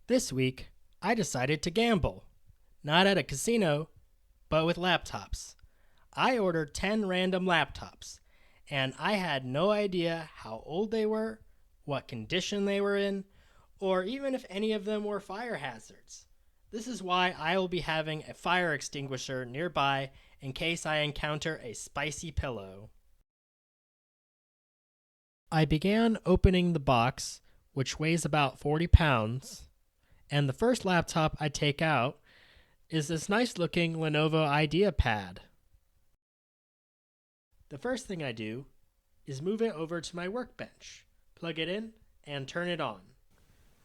This week, I decided to gamble. Not at a casino, but with laptops. I ordered 10 random laptops, and I had no idea how old they were, what condition they were in, or even if any of them were fire hazards. This is why I will be having a fire extinguisher nearby in case I encounter a spicy pillow. I began opening the box, which weighs about 40 pounds, and the first laptop I take out is this nice looking Lenovo IdeaPad. The first thing I do is move it over to my workbench, plug it in, and turn it on.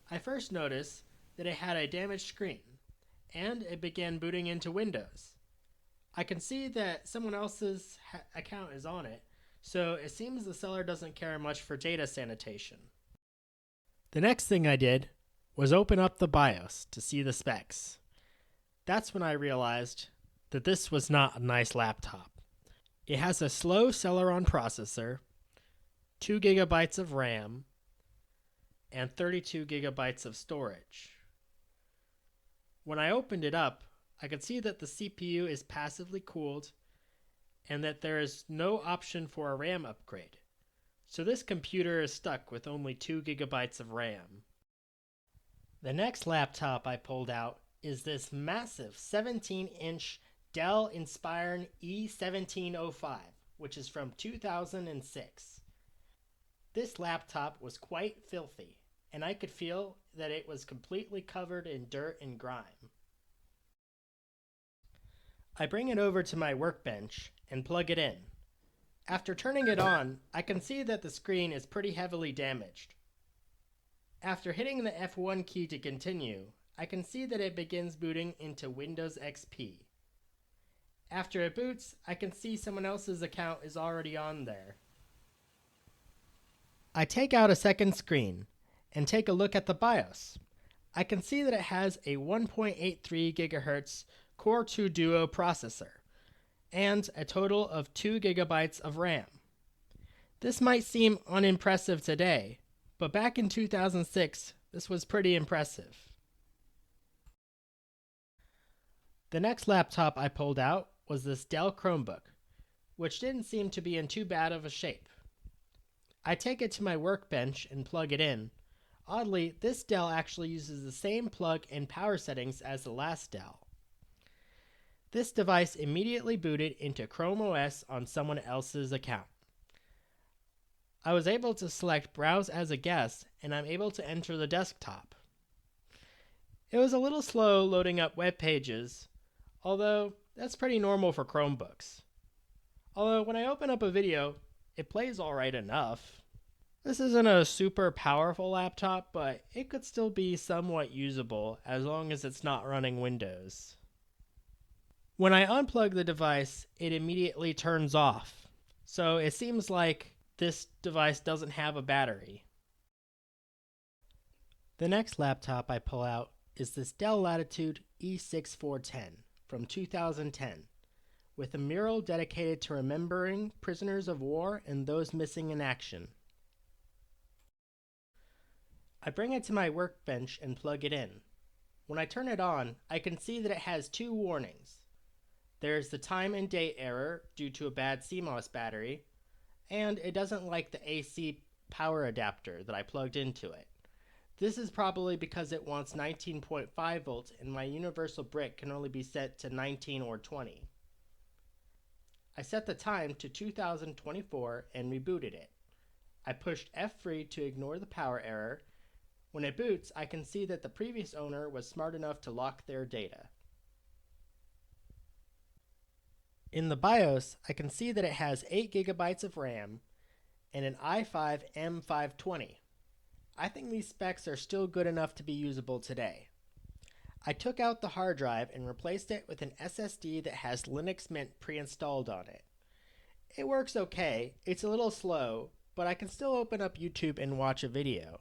I first noticed that it had a damaged screen, and it began booting into Windows. I can see that someone else's account is on it, so it seems the seller doesn't care much for data sanitation. The next thing I did was open up the BIOS to see the specs. That's when I realized that this was not a nice laptop. It has a slow Celeron processor, 2 GB of RAM, and 32 GB of storage. When I opened it up, I could see that the CPU is passively cooled and that there is no option for a RAM upgrade. So this computer is stuck with only 2 GB of RAM. The next laptop I pulled out is this massive 17-inch Dell Inspiron E1705, which is from 2006. This laptop was quite filthy, and I could feel that it was completely covered in dirt and grime. I bring it over to my workbench and plug it in. After turning it on, I can see that the screen is pretty heavily damaged. After hitting the F1 key to continue, I can see that it begins booting into Windows XP. After it boots, I can see someone else's account is already on there. I take out a second screen and take a look at the BIOS. I can see that it has a 1.83 GHz Core 2 Duo processor and a total of 2 GB of RAM. This might seem unimpressive today, but back in 2006, this was pretty impressive. The next laptop I pulled out was this Dell Chromebook, which didn't seem to be in too bad of a shape. I take it to my workbench and plug it in. Oddly, this Dell actually uses the same plug and power settings as the last Dell. This device immediately booted into Chrome OS on someone else's account. I was able to select Browse as a guest, and I'm able to enter the desktop. It was a little slow loading up web pages, although that's pretty normal for Chromebooks. Although when I open up a video, it plays alright enough. This isn't a super powerful laptop, but it could still be somewhat usable as long as it's not running Windows. When I unplug the device, it immediately turns off, so it seems like this device doesn't have a battery. The next laptop I pull out is this Dell Latitude E6410 from 2010, with a mural dedicated to remembering prisoners of war and those missing in action. I bring it to my workbench and plug it in. When I turn it on, I can see that it has two warnings. There's the time and date error due to a bad CMOS battery, and it doesn't like the AC power adapter that I plugged into it. This is probably because it wants 19.5 volts and my universal brick can only be set to 19 or 20. I set the time to 2024 and rebooted it. I pushed F3 to ignore the power error. When it boots, I can see that the previous owner was smart enough to lock their data. In the BIOS, I can see that it has 8 GB of RAM and an i5 M520. I think these specs are still good enough to be usable today. I took out the hard drive and replaced it with an SSD that has Linux Mint pre-installed on it. It works okay, it's a little slow, but I can still open up YouTube and watch a video.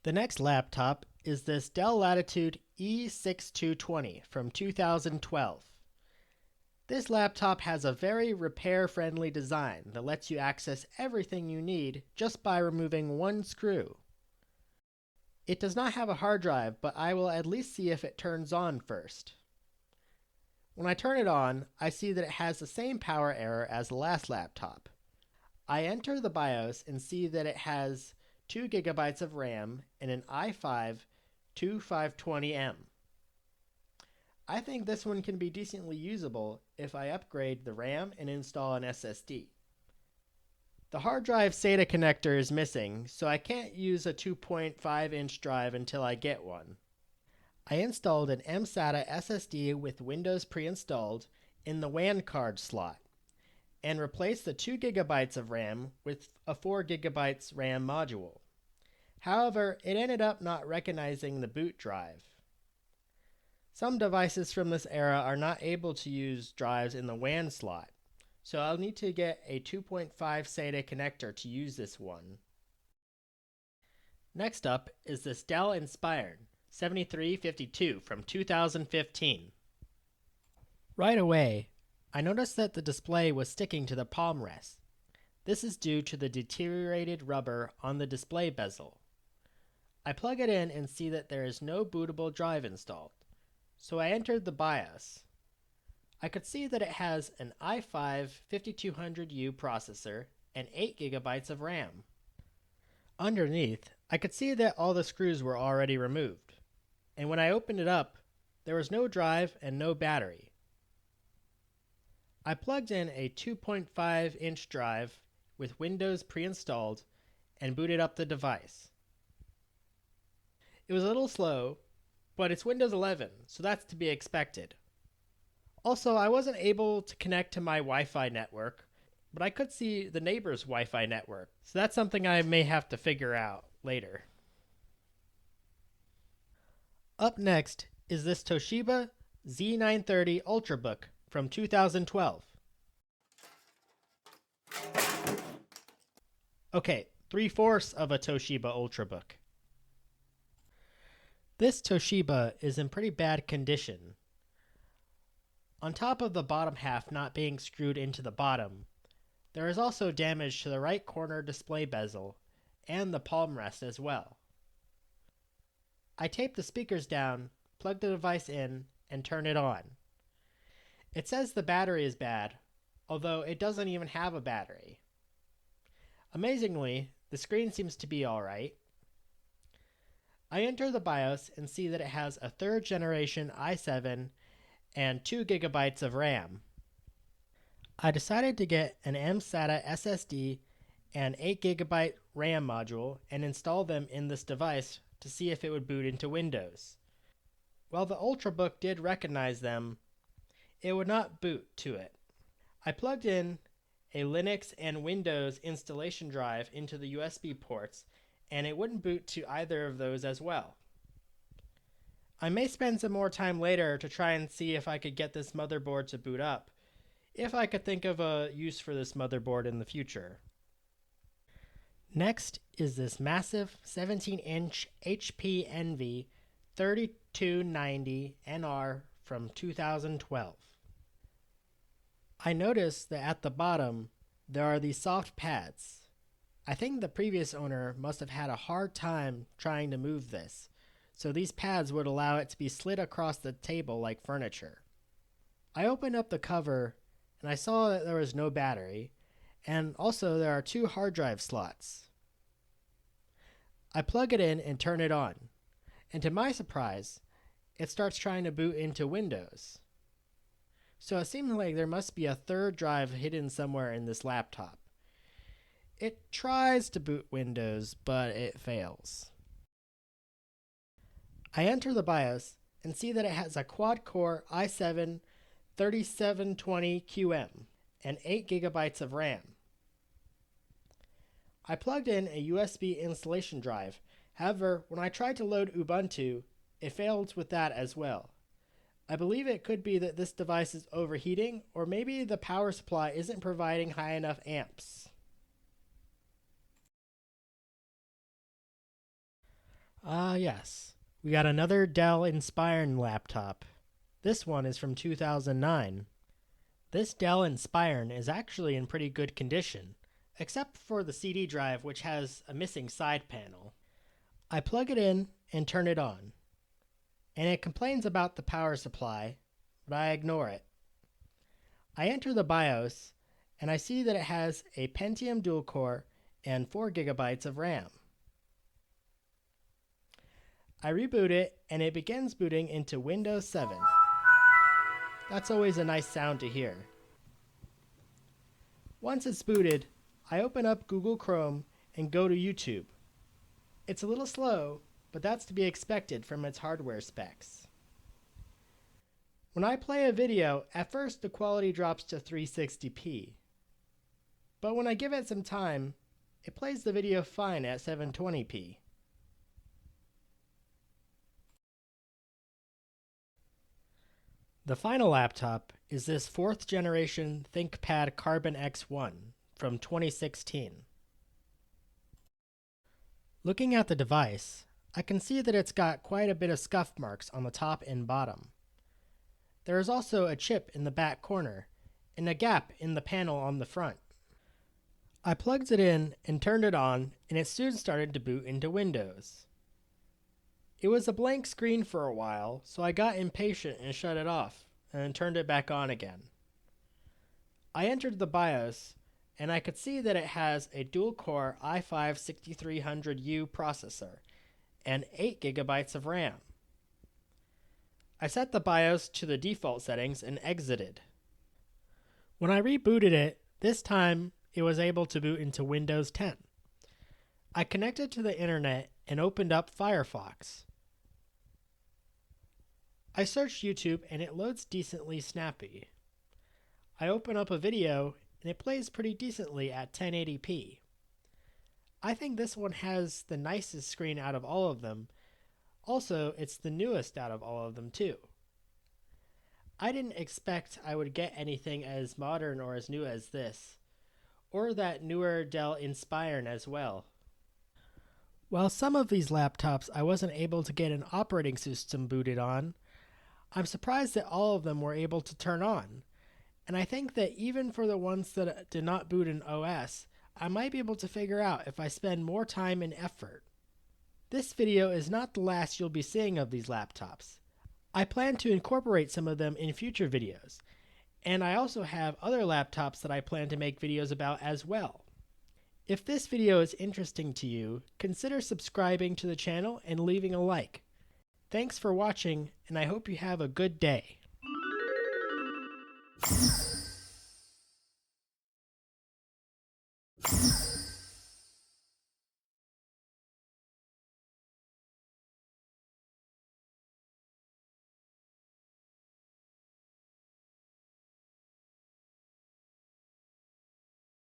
The next laptop is this Dell Latitude E6220 from 2012. This laptop has a very repair-friendly design that lets you access everything you need just by removing one screw. It does not have a hard drive, but I will at least see if it turns on first. When I turn it on, I see that it has the same power error as the last laptop. I enter the BIOS and see that it has 2 gigabytes of RAM and an i5-2520M. I think this one can be decently usable if I upgrade the RAM and install an SSD. The hard drive SATA connector is missing, so I can't use a 2.5-inch drive until I get one. I installed an mSATA SSD with Windows pre-installed in the WAN card slot and replaced the 2 gigabytes of RAM with a 4 gigabytes RAM module. However, it ended up not recognizing the boot drive. Some devices from this era are not able to use drives in the WAN slot, so I'll need to get a 2.5 SATA connector to use this one. Next up is this Dell Inspired 7352 from 2015. Right away, I noticed that the display was sticking to the palm rest. This is due to the deteriorated rubber on the display bezel. I plug it in and see that there is no bootable drive installed, so I entered the BIOS. I could see that it has an i5-5200U processor and 8 gigabytes of RAM. Underneath, I could see that all the screws were already removed, and when I opened it up, there was no drive and no battery. I plugged in a 2.5-inch drive with Windows pre-installed and booted up the device. It was a little slow, but it's Windows 11, so that's to be expected. Also, I wasn't able to connect to my Wi-Fi network, but I could see the neighbor's Wi-Fi network, so that's something I may have to figure out later. Up next is this Toshiba Z930 Ultrabook from 2012. Okay, 3/4 of a Toshiba Ultrabook. This Toshiba is in pretty bad condition. On top of the bottom half not being screwed into the bottom, there is also damage to the right corner display bezel and the palm rest as well. I tape the speakers down, plug the device in, and turn it on. It says the battery is bad, although it doesn't even have a battery. Amazingly, the screen seems to be alright. I enter the BIOS and see that it has a 3rd generation i7 and 2 gigabytes of RAM. I decided to get an mSATA SSD and 8 gigabyte RAM module and install them in this device to see if it would boot into Windows. While the Ultrabook did recognize them, it would not boot to it. I plugged in a Linux and Windows installation drive into the USB ports, and it wouldn't boot to either of those as well. I may spend some more time later to try and see if I could get this motherboard to boot up, if I could think of a use for this motherboard in the future. Next is this massive 17-inch HP Envy 3290 NR from 2012. I noticed that at the bottom there are these soft pads. I think the previous owner must have had a hard time trying to move this, so these pads would allow it to be slid across the table like furniture. I opened up the cover and I saw that there was no battery, and also there are 2 hard drive slots. I plug it in and turn it on, and to my surprise, it starts trying to boot into Windows. So it seems like there must be a 3rd drive hidden somewhere in this laptop. It tries to boot Windows, but it fails. I enter the BIOS and see that it has a quad-core i7 3720QM and 8 gigabytes of RAM. I plugged in a USB installation drive. However, when I tried to load Ubuntu, it failed with that as well. I believe it could be that this device is overheating, or maybe the power supply isn't providing high enough amps. Yes. We got another Dell Inspiron laptop. This one is from 2009. This Dell Inspiron is actually in pretty good condition, except for the CD drive, which has a missing side panel. I plug it in and turn it on, and it complains about the power supply, but I ignore it. I enter the BIOS, and I see that it has a Pentium dual core and 4 gigabytes of RAM. I reboot it, and it begins booting into Windows 7. That's always a nice sound to hear. Once it's booted, I open up Google Chrome and go to YouTube. It's a little slow, but that's to be expected from its hardware specs. When I play a video, at first the quality drops to 360p. But when I give it some time, it plays the video fine at 720p. The final laptop is this 4th generation ThinkPad Carbon X1 from 2016. Looking at the device, I can see that it's got quite a bit of scuff marks on the top and bottom. There is also a chip in the back corner and a gap in the panel on the front. I plugged it in and turned it on, and it soon started to boot into Windows. It was a blank screen for a while, so I got impatient and shut it off, and then turned it back on again. I entered the BIOS, and I could see that it has a dual-core i5-6300U processor and 8 gigabytes of RAM. I set the BIOS to the default settings and exited. When I rebooted it, this time it was able to boot into Windows 10. I connected to the internet and opened up Firefox. I searched YouTube and it loads decently snappy. I open up a video and it plays pretty decently at 1080p. I think this one has the nicest screen out of all of them. Also, it's the newest out of all of them too. I didn't expect I would get anything as modern or as new as this, or that newer Dell Inspiron as well. While some of these laptops I wasn't able to get an operating system booted on, I'm surprised that all of them were able to turn on. And I think that even for the ones that did not boot an OS, I might be able to figure out if I spend more time and effort. This video is not the last you'll be seeing of these laptops. I plan to incorporate some of them in future videos, and I also have other laptops that I plan to make videos about as well. If this video is interesting to you, consider subscribing to the channel and leaving a like. Thanks for watching, and I hope you have a good day.